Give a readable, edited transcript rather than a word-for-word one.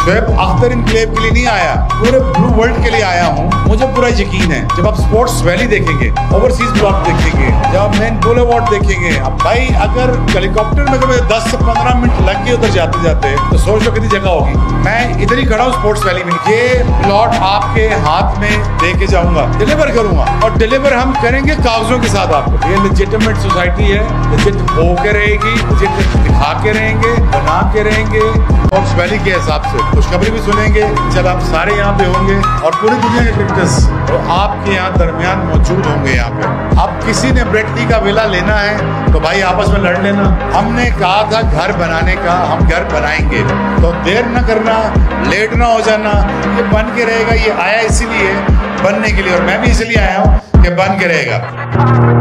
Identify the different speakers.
Speaker 1: Shoaib Akhtar enclave के लिए नहीं आया, पूरे ब्लू वर्ल्ड के लिए आया हूँ। मुझे पूरा यकीन है जब आप स्पोर्ट्स वैली देखेंगे, ओवरसीज ब्लॉक देखेंगे, जब आप मेन बुलेवार्ड देखेंगे, अब भाई अगर हेलीकॉप्टर में कभी 10 से 15 मिनट लग गए उधर जाते जाते तो सोच लो कितनी जगह होगी। मैं इधर ही खड़ा हूँ स्पोर्ट्स वैली में। ये प्लॉट आपके हाथ में दे के जाऊंगा, डिलीवर करूंगा, और डिलीवर हम करेंगे कागजों के साथ आपको। ये लेजिटिमेट सोसाइटी है, लेजिट होके रहेगी, लेजिट दिखा के रहेंगे, बना के रहेंगे, स्पोर्ट्स वैली के हिसाब से खुशखबरी भी सुनेंगे जब आप सारे यहाँ पे होंगे और पूरी दुनिया के क्रिकेटर्स तो आपके यहाँ दरमियान मौजूद होंगे। यहाँ पे अब किसी ने ब्रेड टी का वेला लेना है तो भाई आपस में लड़ लेना। हमने कहा था घर बनाने का, हम घर बनाएंगे, तो देर न करना, लेट ना हो जाना। ये बन के रहेगा, ये आया इसीलिए बनने के लिए, और मैं भी इसलिए आया हूँ कि बन के रहेगा।